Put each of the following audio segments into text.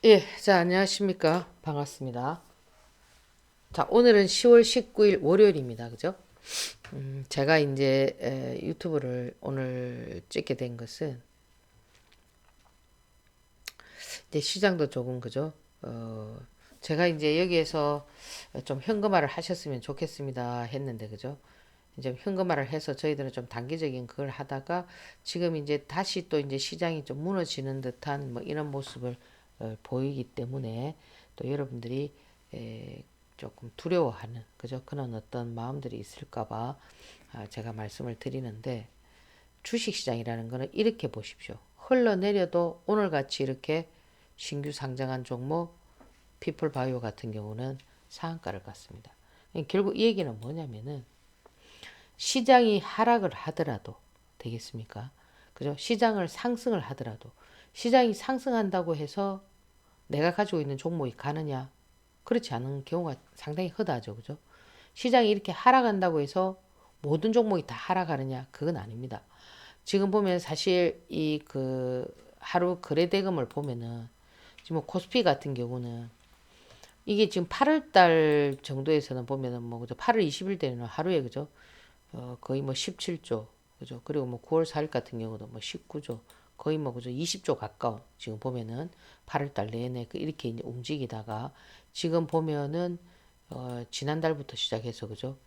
예, 자, 안녕하십니까. 반갑습니다. 자, 오늘은 10월 19일 월요일입니다. 그죠? 제가 이제 유튜브를 오늘 찍게 된 것은 이제 시장도 조금, 그죠? 어, 제가 이제 여기에서 좀 현금화를 하셨으면 좋겠습니다 했는데, 그죠? 이제 현금화를 해서 저희들은 좀 단기적인 그걸 하다가 지금 이제 다시 또 이제 시장이 좀 무너지는 듯한 뭐 이런 모습을 보이기 때문에 또 여러분들이 조금 두려워하는 그죠? 그런 어떤 마음들이 있을까봐 제가 말씀을 드리는데 주식시장이라는 거는 이렇게 보십시오. 흘러내려도 오늘같이 이렇게 신규 상장한 종목 피플바이오 같은 경우는 상한가를 갔습니다. 결국 이 얘기는 뭐냐면은 시장이 하락을 하더라도 되겠습니까? 그죠? 시장을 상승을 하더라도 시장이 상승한다고 해서 내가 가지고 있는 종목이 가느냐? 그렇지 않은 경우가 상당히 흔하죠. 그죠? 시장이 이렇게 하락한다고 해서 모든 종목이 다 하락하느냐? 그건 아닙니다. 지금 보면 사실 이 그 하루 거래 대금을 보면은 지금 뭐 코스피 같은 경우는 이게 지금 8월 달 정도에서는 보면은 뭐 그죠? 8월 20일 때는 하루에 그죠? 거의 뭐 17조, 그죠? 그리고 뭐 9월 4일 같은 경우도 뭐 19조, 거의 뭐 그죠? 20조 가까운 지금 보면은 8월 달 내내 이렇게 이제 움직이다가 지금 보면은 지난달부터 시작해서 그죠?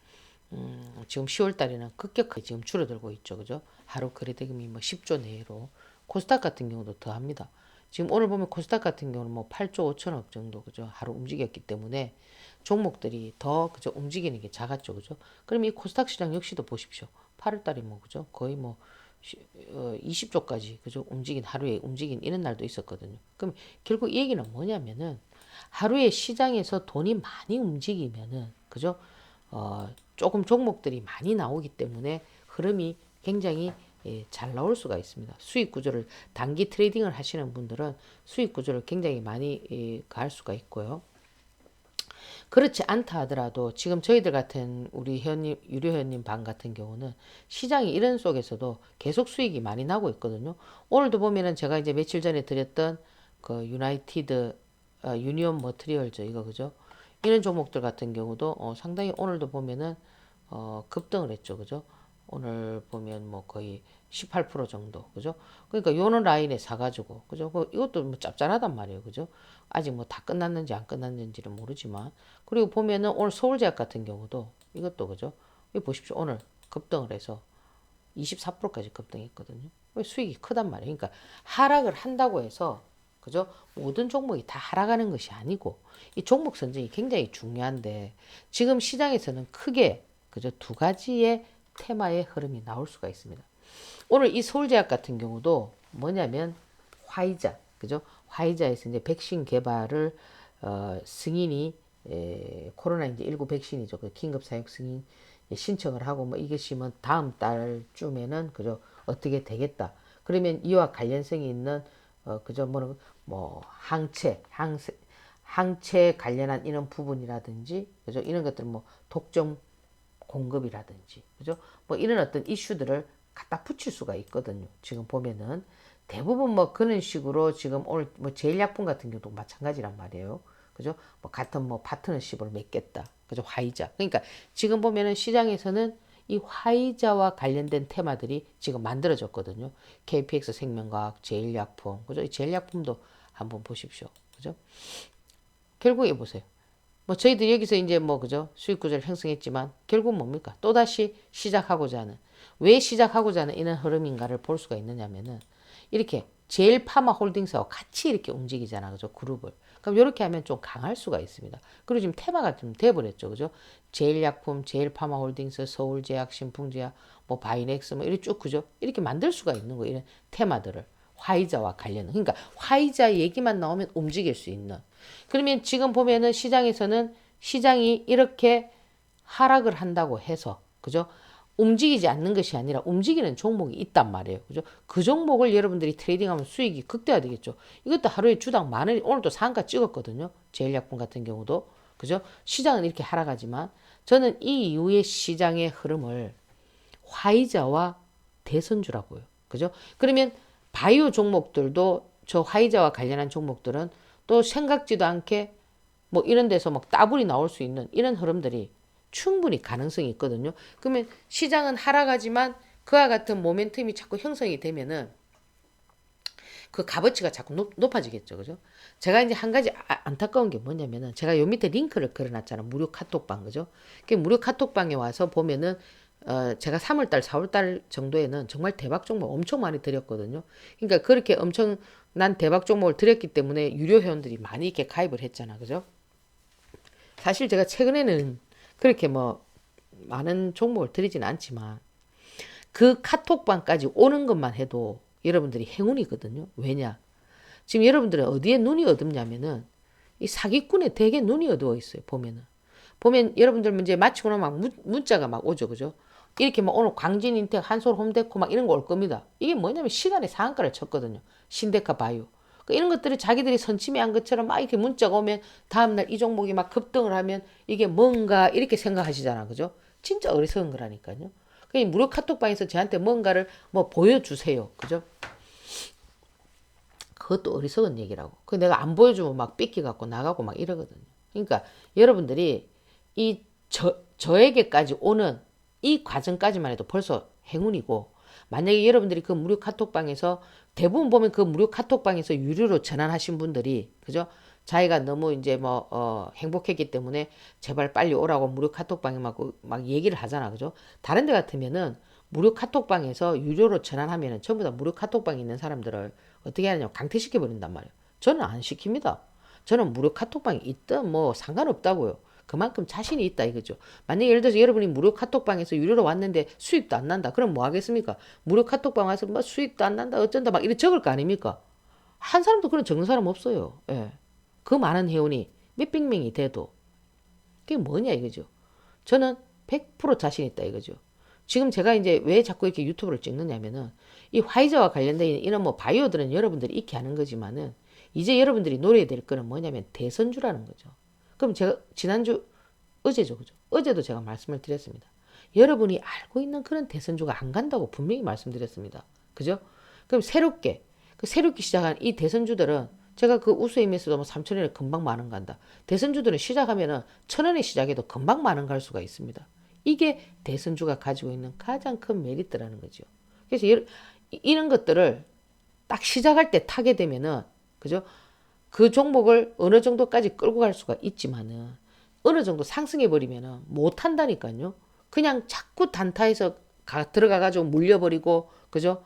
지금 10월 달에는 급격하게 지금 줄어들고 있죠, 그죠? 하루 거래 대금이 뭐 10조 내로 코스닥 같은 경우도 더 합니다. 지금 오늘 보면 코스닥 같은 경우는 뭐 8조 5천억 정도 그죠? 하루 움직였기 때문에 종목들이 더 그죠? 움직이는 게 작았죠, 그죠? 그럼 이 코스닥 시장 역시도 보십시오. 8월 달에 뭐 그죠? 거의 뭐 20조까지 그죠? 움직인 하루에 움직인 이런 날도 있었거든요. 그럼 결국 이 얘기는 뭐냐면은 하루에 시장에서 돈이 많이 움직이면은 그죠? 조금 종목들이 많이 나오기 때문에 흐름이 굉장히 잘 나올 수가 있습니다. 수익 구조를 단기 트레이딩을 하시는 분들은 수익 구조를 굉장히 많이 갈 수가 있고요. 그렇지 않다 하더라도 지금 저희들 같은 우리 회원님, 유료 회원님 방 같은 경우는 시장이 이런 속에서도 계속 수익이 많이 나고 있거든요. 오늘도 보면은 제가 이제 며칠 전에 드렸던 그 유나이티드 유니온 머트리얼즈 이거 그죠? 이런 종목들 같은 경우도 상당히 오늘도 보면은 급등을 했죠. 그죠? 오늘 보면 뭐 거의 18% 정도. 그죠? 그러니까 요런 라인에 사가지고. 그죠? 이것도 뭐 짭짤하단 말이에요. 그죠? 아직 뭐 다 끝났는지 안 끝났는지는 모르지만. 그리고 보면은 오늘 서울제약 같은 경우도 이것도 그죠? 여기 보십시오. 오늘 급등을 해서 24%까지 급등했거든요. 수익이 크단 말이에요. 그러니까 하락을 한다고 해서 그죠? 모든 종목이 다 하락하는 것이 아니고 이 종목 선정이 굉장히 중요한데 지금 시장에서는 크게 그죠? 두 가지의 테마의 흐름이 나올 수가 있습니다. 오늘 이 서울제약 같은 경우도 뭐냐면 화이자 그죠? 화이자에서 이제 백신 개발을 승인이 코로나 이제 19 백신이죠. 그 긴급 사용 승인 신청을 하고 뭐 이것이 뭐 다음 달쯤에는 그죠 어떻게 되겠다. 그러면 이와 관련성이 있는 그죠 뭐 항체 관련한 이런 부분이라든지 그죠 이런 것들 뭐 독점 공급이라든지 그죠 뭐 이런 어떤 이슈들을 갖다 붙일 수가 있거든요. 지금 보면은 대부분 뭐 그런 식으로 지금 오늘 뭐 제일약품 같은 경우도 마찬가지란 말이에요. 그죠? 뭐 같은 뭐 파트너십을 맺겠다. 그죠? 화이자. 그러니까 지금 보면은 시장에서는 이 화이자와 관련된 테마들이 지금 만들어졌거든요. KPX 생명과학, 제일약품. 그죠? 이 제일약품도 한번 보십시오. 그죠? 결국에 보세요. 뭐 저희들이 여기서 이제 뭐 그죠 수익 구조를 형성했지만 결국 뭡니까 또다시 시작하고자 하는 왜 시작하고자 하는 이런 흐름인가를 볼 수가 있느냐면은 이렇게 제일 파마 홀딩스하고 같이 이렇게 움직이잖아 그죠 그룹을 그럼 이렇게 하면 좀 강할 수가 있습니다. 그리고 지금 테마가 좀 돼버렸죠 그죠 제일약품 제일파마 홀딩스 서울제약 신풍제약 뭐 바이넥스 뭐 이렇게 쭉 그죠 이렇게 만들 수가 있는 거 이런 테마들을 화이자와 관련 그러니까 화이자 얘기만 나오면 움직일 수 있는 그러면 지금 보면은 시장에서는 시장이 이렇게 하락을 한다고 해서 그죠? 움직이지 않는 것이 아니라 움직이는 종목이 있단 말이에요. 그죠? 그 종목을 여러분들이 트레이딩하면 수익이 극대화되겠죠. 이것도 하루에 주당 만 원, 오늘도 상가 찍었거든요. 제일약품 같은 경우도. 그죠? 시장은 이렇게 하락하지만 저는 이 이후의 시장의 흐름을 화이자와 대선주라고요. 그죠? 그러면 바이오 종목들도 저 화이자와 관련한 종목들은 또 생각지도 않게 뭐 이런 데서 막 따블이 나올 수 있는 이런 흐름들이 충분히 가능성이 있거든요. 그러면 시장은 하락하지만 그와 같은 모멘텀이 자꾸 형성이 되면은 그 값어치가 자꾸 높아지겠죠. 그죠? 제가 이제 한 가지 안타까운 게 뭐냐면은 제가 요 밑에 링크를 걸어놨잖아. 무료 카톡방. 그죠? 그 무료 카톡방에 와서 보면은 제가 3월달, 4월달 정도에는 정말 대박 종목 엄청 많이 드렸거든요. 그러니까 그렇게 엄청난 대박 종목을 드렸기 때문에 유료 회원들이 많이 이렇게 가입을 했잖아. 그죠? 사실 제가 최근에는 그렇게 뭐 많은 종목을 드리진 않지만 그 카톡방까지 오는 것만 해도 여러분들이 행운이거든요. 왜냐? 지금 여러분들은 어디에 눈이 어둡냐면은 이 사기꾼에 되게 눈이 어두워 있어요. 보면 여러분들 문제 마치고 나면 막 문자가 막 오죠. 그죠? 이렇게 막 오늘 광진인텍, 한솔, 홈데코 막 이런 거 올 겁니다. 이게 뭐냐면 시간에 상한가를 쳤거든요. 신데카 바이오. 그러니까 이런 것들이 자기들이 선침해한 것처럼 막 이렇게 문자가 오면 다음날 이 종목이 막 급등을 하면 이게 뭔가 이렇게 생각하시잖아. 그죠? 진짜 어리석은 거라니까요. 그 무료 카톡방에서 저한테 뭔가를 뭐 보여주세요. 그죠? 그것도 어리석은 얘기라고. 그 내가 안 보여주면 막 삐끼 갖고 나가고 막 이러거든요. 그러니까 여러분들이 저에게까지 오는 이 과정까지만 해도 벌써 행운이고, 만약에 여러분들이 그 무료 카톡방에서 대부분 보면 그 무료 카톡방에서 유료로 전환하신 분들이, 그죠? 자기가 너무 이제 뭐, 행복했기 때문에 제발 빨리 오라고 무료 카톡방에 막 얘기를 하잖아. 그죠? 다른 데 같으면은 무료 카톡방에서 유료로 전환하면은 전부 다 무료 카톡방에 있는 사람들을 어떻게 하느냐 강퇴시켜 버린단 말이에요. 저는 안 시킵니다. 저는 무료 카톡방에 있든 뭐 상관없다고요. 그만큼 자신이 있다 이거죠. 만약에 예를 들어서 여러분이 무료 카톡방에서 유료로 왔는데 수익도 안 난다. 그럼 뭐 하겠습니까? 무료 카톡방 와서 뭐 수익도 안 난다 어쩐다 막 이렇게 적을 거 아닙니까? 한 사람도 그런 적는 사람 없어요. 예. 그 많은 회원이 몇백 명이 돼도 그게 뭐냐 이거죠. 저는 100% 자신 있다 이거죠. 지금 제가 이제 왜 자꾸 이렇게 유튜브를 찍느냐면은 이 화이자와 관련된 이런 뭐 바이오들은 여러분들이 익히 하는 거지만은 이제 여러분들이 노려야 될 거는 뭐냐면 대선주라는 거죠. 그럼 제가 지난주 어제죠, 그죠? 어제도 제가 말씀을 드렸습니다. 여러분이 알고 있는 그런 대선주가 안 간다고 분명히 말씀드렸습니다. 그죠? 그럼 새롭게 시작한 이 대선주들은 제가 그 우수임에서도 뭐 3천원에 금방 만원 간다. 대선주들은 시작하면은 1,000원에 시작해도 금방 만원 갈 수가 있습니다. 이게 대선주가 가지고 있는 가장 큰 메리트라는 거죠. 그래서 이런 것들을 딱 시작할 때 타게 되면은, 그죠? 그 종목을 어느 정도까지 끌고 갈 수가 있지만은 어느 정도 상승해 버리면은 못 한다니까요. 그냥 자꾸 단타에서 들어가가지고 물려버리고, 그죠?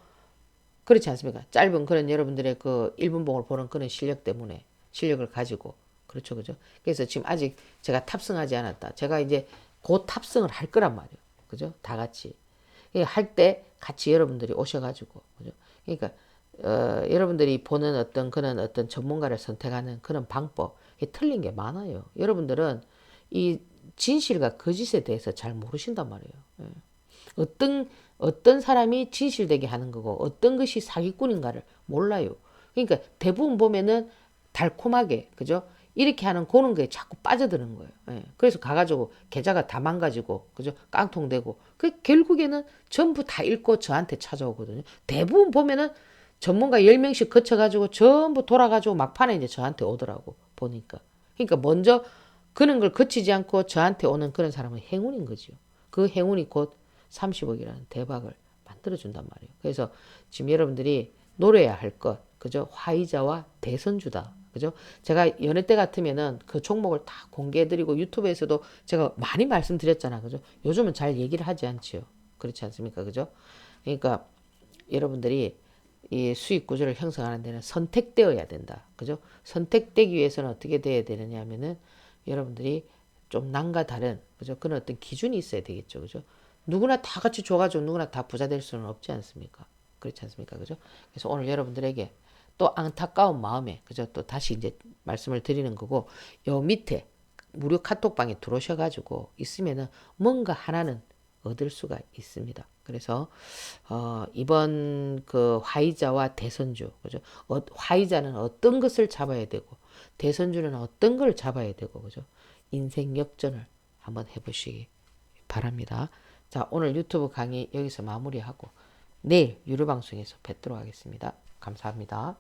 그렇지 않습니까? 짧은 그런 여러분들의 그 1분봉을 보는 그런 실력 때문에 실력을 가지고 그렇죠, 그죠? 그래서 지금 아직 제가 탑승하지 않았다. 제가 이제 곧 탑승을 할 거란 말이에요, 그죠? 다 같이 할 때 같이 여러분들이 오셔가지고, 그죠? 그러니까 여러분들이 보는 어떤 그런 어떤 전문가를 선택하는 그런 방법, 틀린 게 많아요. 여러분들은 이 진실과 거짓에 대해서 잘 모르신단 말이에요. 예. 어떤 사람이 진실되게 하는 거고 어떤 것이 사기꾼인가를 몰라요. 그러니까 대부분 보면은 달콤하게, 그죠? 이렇게 하는 그런 거에 자꾸 빠져드는 거예요. 예. 그래서 가가지고 계좌가 다 망가지고, 그죠? 깡통되고, 그 결국에는 전부 다 읽고 저한테 찾아오거든요. 대부분 보면은 전문가 10명씩 거쳐가지고 전부 돌아가지고 막판에 이제 저한테 오더라고, 보니까. 그러니까 먼저 그런 걸 거치지 않고 저한테 오는 그런 사람은 행운인 거죠. 그 행운이 곧 30억이라는 대박을 만들어준단 말이에요. 그래서 지금 여러분들이 노려야 할 것, 그죠? 화이자와 대선주다. 그죠? 제가 연애 때 같으면은 그 종목을 다 공개해드리고 유튜브에서도 제가 많이 말씀드렸잖아. 그죠? 요즘은 잘 얘기를 하지 않지요. 그렇지 않습니까? 그죠? 그러니까 여러분들이 이 수익 구조를 형성하는 데는 선택되어야 된다. 그죠? 선택되기 위해서는 어떻게 돼야 되느냐 하면은 여러분들이 좀 남과 다른, 그죠? 그런 어떤 기준이 있어야 되겠죠. 그죠? 누구나 다 같이 줘가지고 누구나 다 부자 될 수는 없지 않습니까? 그렇지 않습니까? 그죠? 그래서 오늘 여러분들에게 또 안타까운 마음에, 그죠? 또 다시 이제 말씀을 드리는 거고, 요 밑에 무료 카톡방에 들어오셔가지고 있으면은 뭔가 하나는 얻을 수가 있습니다. 그래서 이번 그 화이자와 대선주, 그죠? 화이자는 어떤 것을 잡아야 되고 대선주는 어떤 걸 잡아야 되고, 그죠? 인생 역전을 한번 해보시기 바랍니다. 자, 오늘 유튜브 강의 여기서 마무리하고 내일 유료 방송에서 뵙도록 하겠습니다. 감사합니다.